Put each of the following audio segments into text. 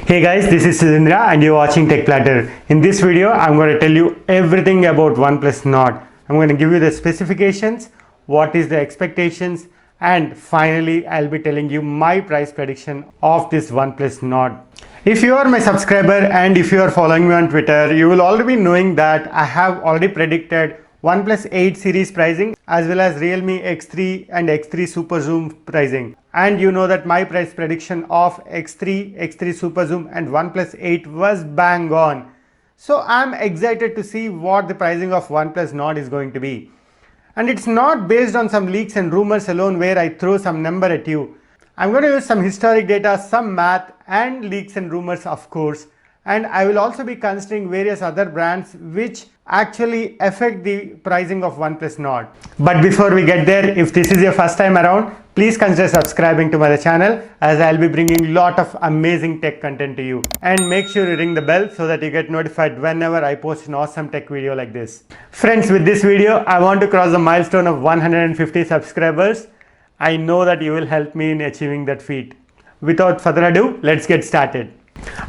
Hey guys, this is Sudhindra and you're watching Tech Platter. In this video, I'm going to tell you everything about OnePlus Nord. I'm going to give you the specifications, what is the expectations, and finally, I'll be telling you my price prediction of this OnePlus Nord. If you are my subscriber and if you are following me on Twitter, you will already be knowing that I have already predicted OnePlus 8 series pricing as well as Realme X3 and X3 Super Zoom pricing. And you know that my price prediction of X3 Super Zoom and OnePlus 8 was bang on. So I'm excited to see what the pricing of OnePlus Nord is going to be. And it's not based on some leaks and rumors alone where I throw some number at you. I'm going to use some historic data, some math and leaks and rumors of course. And I will also be considering various other brands which actually affect the pricing of OnePlus Nord. But before we get there, if this is your first time around, please consider subscribing to my channel as I'll be bringing lot of amazing tech content to you. And make sure you ring the bell so that you get notified whenever I post an awesome tech video like this. Friends, with this video, I want to cross the milestone of 150 subscribers. I know that you will help me in achieving that feat. Without further ado, let's get started.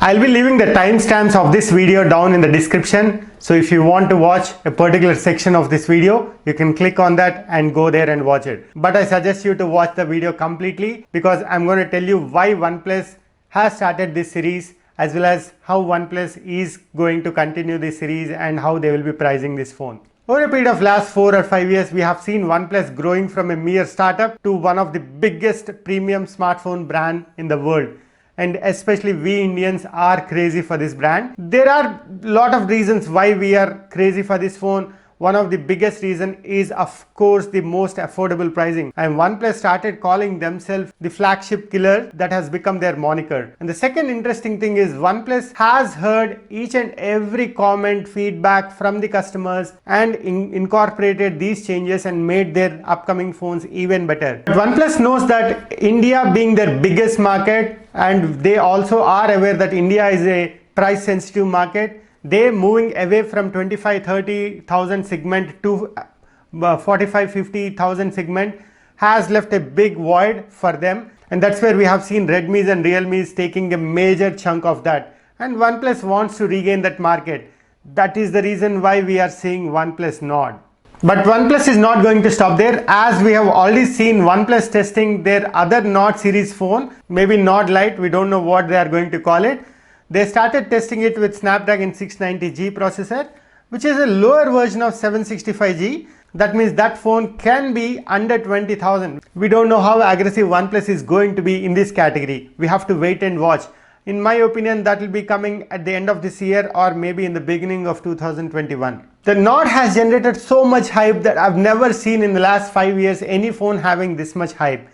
I'll be leaving the timestamps of this video down in the description. So if you want to watch a particular section of this video, you can click on that and go there and watch it. But I suggest you to watch the video completely because I'm going to tell you why OnePlus has started this series as well as how OnePlus is going to continue this series and how they will be pricing this phone. Over a period of last 4 or 5 years, we have seen OnePlus growing from a mere startup to one of the biggest premium smartphone brand in the world. And especially we Indians are crazy for this brand. There are a lot of reasons why we are crazy for this phone. One of the biggest reason is of course the most affordable pricing, and OnePlus started calling themselves the flagship killer. That has become their moniker. And the second interesting thing is OnePlus has heard each and every comment, feedback from the customers and incorporated these changes and made their upcoming phones even better. But OnePlus knows that India being their biggest market, and they also are aware that India is a price sensitive market. They moving away from 25-30,000 segment to 45-50,000 segment has left a big void for them, and that's where we have seen Redmi's and Realme's taking a major chunk of that, and OnePlus wants to regain that market. That is the reason why we are seeing OnePlus Nord. But OnePlus is not going to stop there, as we have already seen OnePlus testing their other Nord series phone, maybe Nord Lite, we don't know what they are going to call it. They started testing it with Snapdragon 690G processor, which is a lower version of 765G. That means that phone can be under 20,000. We don't know how aggressive OnePlus is going to be in this category. We have to wait and watch. In my opinion, that will be coming at the end of this year or maybe in the beginning of 2021. The Nord has generated so much hype that I've never seen in the last 5 years any phone having this much hype.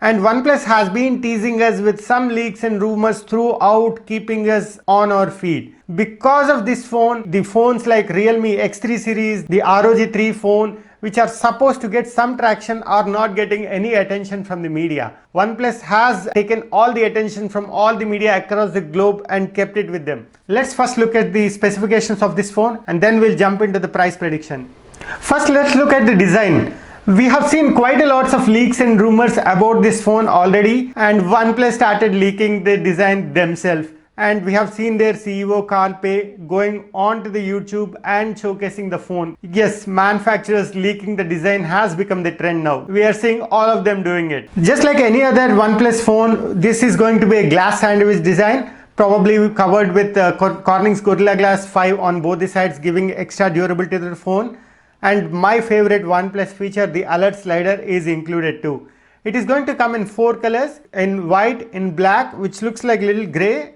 And OnePlus has been teasing us with some leaks and rumors throughout, keeping us on our feet. Because of this phone, the phones like Realme X3 series, the ROG 3 phone, which are supposed to get some traction, are not getting any attention from the media. OnePlus has taken all the attention from all the media across the globe and kept it with them. Let's first look at the specifications of this phone and then we'll jump into the price prediction. First, let's look at the design. We have seen quite a lots of leaks and rumors about this phone already, and OnePlus started leaking the design themselves. And we have seen their CEO Carl Pei going on to the YouTube and showcasing the phone. Yes, manufacturers leaking the design has become the trend now. We are seeing all of them doing it. Just like any other OnePlus phone, this is going to be a glass sandwich design, probably covered with Corning's Gorilla Glass 5 on both the sides, giving extra durability to the phone. And my favorite OnePlus feature, the alert slider, is included too. It is going to come in 4 colors, in white, in black, which looks like little gray.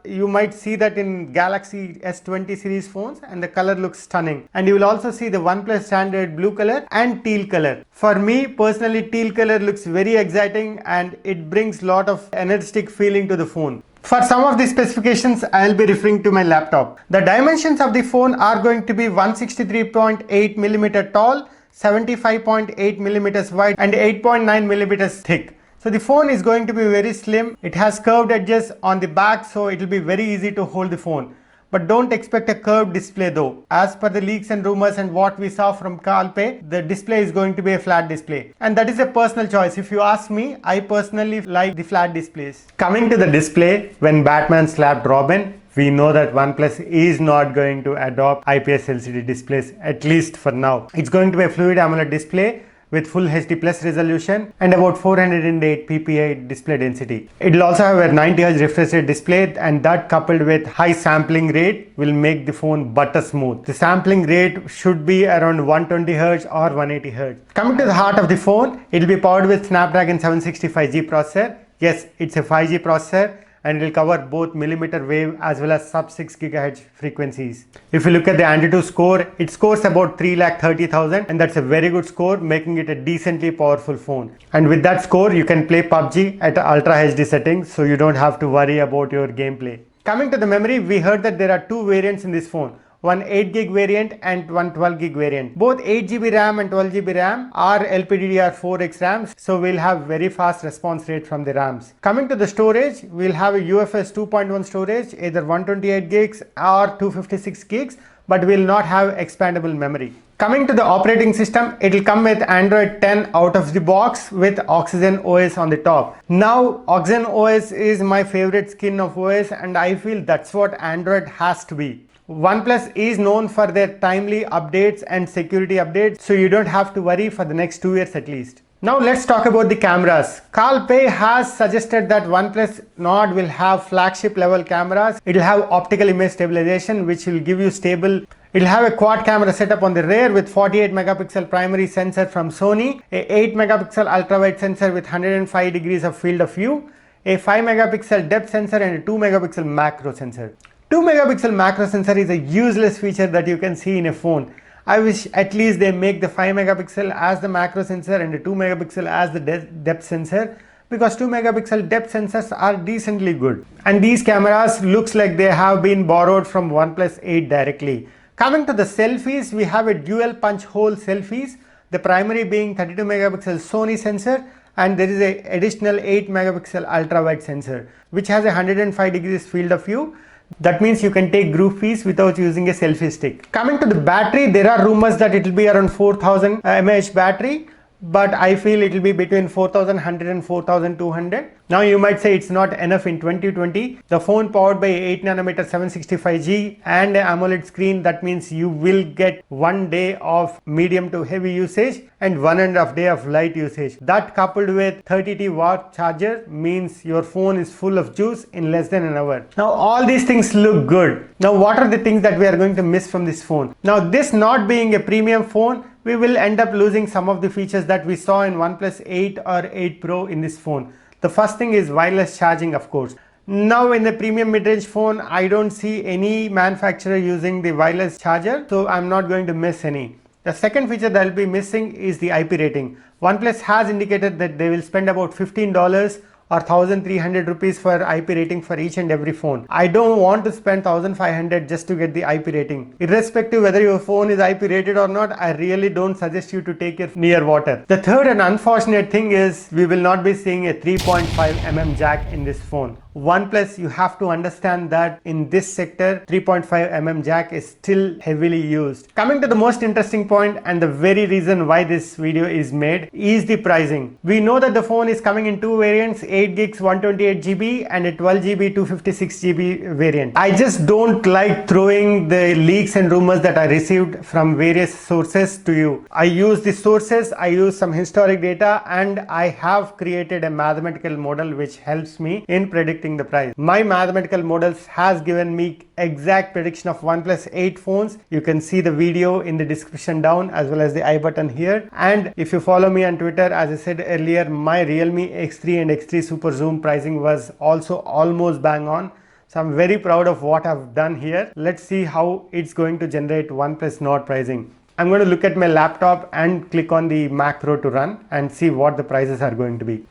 You might see that in Galaxy S20 series phones, and the color looks stunning. And you will also see the OnePlus standard blue color and teal color. For me personally, teal color looks very exciting and it brings lot of energetic feeling to the phone. For some of the specifications, I will be referring to my laptop. The dimensions of the phone are going to be 163.8mm tall, 75.8mm wide and 8.9mm thick. So the phone is going to be very slim. It has curved edges on the back, so it will be very easy to hold the phone. but don't expect a curved display though. As per the leaks and rumors and what we saw from Kalpe, the display is going to be a flat display. And that is a personal choice. If you ask me, I personally like the flat displays. Coming to the display, when Batman slapped Robin, we know that OnePlus is not going to adopt IPS LCD displays, at least for now. It's going to be a fluid AMOLED display with full HD plus resolution and about 408 ppi display density. It will also have a 90Hz refresh rate display, and that coupled with high sampling rate will make the phone butter smooth. The sampling rate should be around 120Hz or 180Hz. Coming to the heart of the phone, it will be powered with Snapdragon 765G processor. Yes, it's a 5G processor, and it will cover both millimeter wave as well as sub 6 GHz frequencies. If you look at the AnTuTu score, it scores about 3,30,000, and that's a very good score, making it a decently powerful phone. And with that score, you can play PUBG at Ultra HD settings, so you don't have to worry about your gameplay. Coming to the memory, we heard that there are two variants in this phone. One 8GB variant and one 12GB variant. Both 8GB RAM and 12GB RAM are LPDDR4X RAMs, so we'll have very fast response rate from the RAMs. Coming to the storage, we'll have a UFS 2.1 storage, either 128GB or 256GB, but will not have expandable memory. Coming to the operating system, it will come with Android 10 out of the box with Oxygen OS on the top. Now, Oxygen OS is my favorite skin of OS, and I feel that's what Android has to be. OnePlus is known for their timely updates and security updates, so you don't have to worry for the next 2 years at least. Now let's talk about the cameras. Kalpe has suggested that OnePlus Nord will have flagship level cameras. It will have optical image stabilization, which will give you stable. It will have a quad camera setup on the rear with 48 megapixel primary sensor from Sony, a 8 megapixel ultra wide sensor with 105 degrees of field of view, a 5 megapixel depth sensor, and a 2 megapixel macro sensor. 2 megapixel macro sensor is a useless feature that you can see in a phone. I wish at least they make the 5 megapixel as the macro sensor and the 2 megapixel as the depth sensor, because 2 megapixel depth sensors are decently good. And these cameras looks like they have been borrowed from OnePlus 8 directly. Coming to the selfies, we have a dual punch hole selfies, the primary being 32 megapixel Sony sensor, and there is an additional 8 megapixel ultra wide sensor which has a 105 degrees field of view. That means you can take groupies without using a selfie stick. Coming to the battery, there are rumors that it will be around 4000 mAh battery, but I feel it will be between 4100 and 4200. Now you might say it's not enough in 2020. The phone powered by 8nm 765G and an AMOLED screen, that means you will get 1 day of medium to heavy usage and 1.5 days of light usage. That coupled with 30 watt charger means your phone is full of juice in less than an hour. Now all these things look good. Now what are the things that we are going to miss from this phone? Now this not being a premium phone, we will end up losing some of the features that we saw in OnePlus 8 or 8 Pro in this phone. The first thing is wireless charging, of course. Now in the premium mid-range phone, I don't see any manufacturer using the wireless charger, so I'm not going to miss any. The second feature that will be missing is the IP rating. OnePlus has indicated that they will spend about $15 or 1300 rupees for IP rating for each and every phone. I don't want to spend 1500 just to get the IP rating. Irrespective whether your phone is IP rated or not, I really don't suggest you to take it near water. The third and unfortunate thing is we will not be seeing a 3.5mm jack in this phone. OnePlus, you have to understand that in this sector 3.5mm jack is still heavily used. Coming to the most interesting point and the very reason why this video is made is the pricing. We know that the phone is coming in two variants, 8GB 128GB and a 12GB 256GB variant. I just don't like throwing the leaks and rumors that I received from various sources to you. I use the sources, I use some historic data, and I have created a mathematical model which helps me in predicting the price. My mathematical models has given me exact prediction of OnePlus 8 phones. You can see the video in the description down as well as the I button here. And if you follow me on Twitter, as I said earlier, my Realme X3 and X3 Super Zoom pricing was also almost bang on. So I'm very proud of what I've done here. Let's see how it's going to generate OnePlus Nord pricing. I'm going to look at my laptop and click on the macro to run and see what the prices are going to be.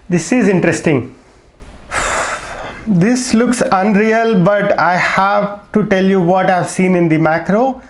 This is interesting. This looks unreal, but I have to tell you what I've seen in the macro.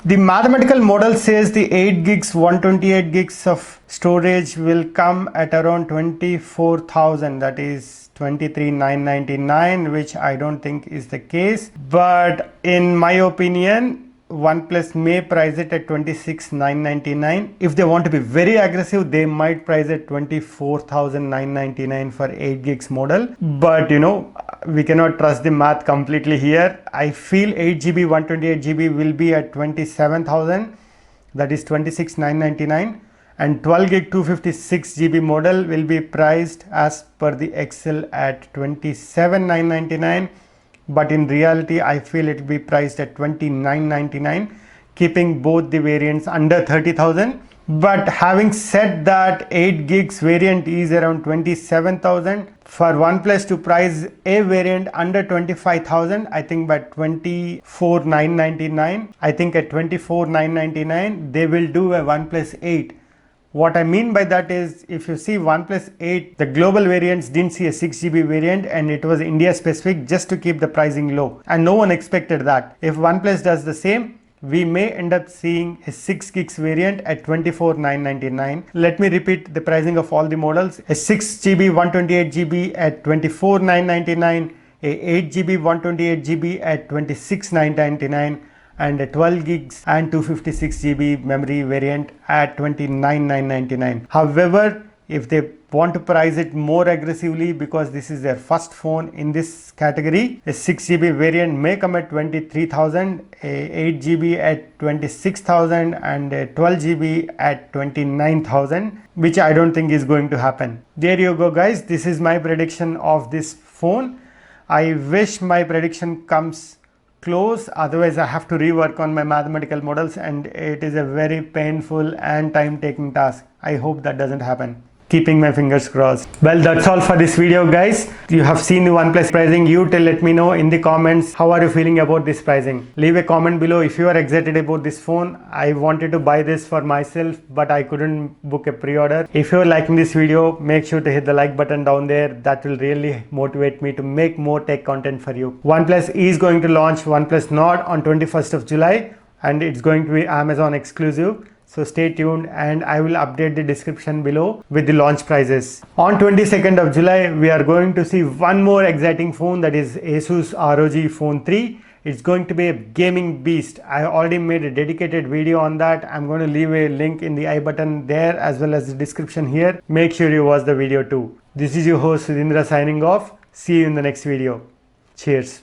The mathematical model says the 8 gigs 128 gigs of storage will come at around 24,000, that is 23,999, which I don't think is the case, but in my opinion OnePlus may price it at 26,999. If they want to be very aggressive, they might price it 24,999 for 8 gigs model. But you know, we cannot trust the math completely here. I feel 8GB 128GB will be at 27,000, that is 26,999, and 12 gig 256GB model will be priced as per the Excel at 27,999. But in reality I feel it will be priced at 29,999, keeping both the variants under 30,000. But having said that, 8 gigs variant is around 27,000. For OnePlus to price a variant under 25,000, I think by 24,999, I think at 24,999 they will do a OnePlus 8. What I mean by that is, if you see OnePlus 8, the global variants didn't see a 6GB variant, and it was India specific just to keep the pricing low, and no one expected that. If OnePlus does the same, we may end up seeing a 6 gigs variant at 24,999. Let me repeat the pricing of all the models. A 6GB 128GB at 24,999, a 8GB 128GB at 26,999, and a 12 gigs and 256GB memory variant at 29,999. However, if they want to price it more aggressively, because this is their first phone in this category, a 6GB variant may come at 23,000, a 8GB at 26,000, and a 12GB at 29,000, which I don't think is going to happen. There you go guys, this is my prediction of this phone. I wish my prediction comes close, otherwise I have to rework on my mathematical models, and it is a very painful and time taking task. I hope that doesn't happen. Keeping my fingers crossed. Well, that's all for this video guys. You have seen the OnePlus pricing. You let me know in the comments how are you feeling about this pricing. Leave a comment below if you are excited about this phone. I wanted to buy this for myself, but I couldn't book a pre-order. If you are liking this video, make sure to hit the like button down there. That will really motivate me to make more tech content for you. OnePlus is going to launch OnePlus Nord on 21st of July, and it's going to be Amazon exclusive. So stay tuned, and I will update the description below with the launch prices. On 22nd of July, we are going to see one more exciting phone, that is Asus ROG Phone 3. It's going to be a gaming beast. I already made a dedicated video on that. I'm going to leave a link in the I button there as well as the description here. Make sure you watch the video too. This is your host Sudhindra signing off. See you in the next video. Cheers.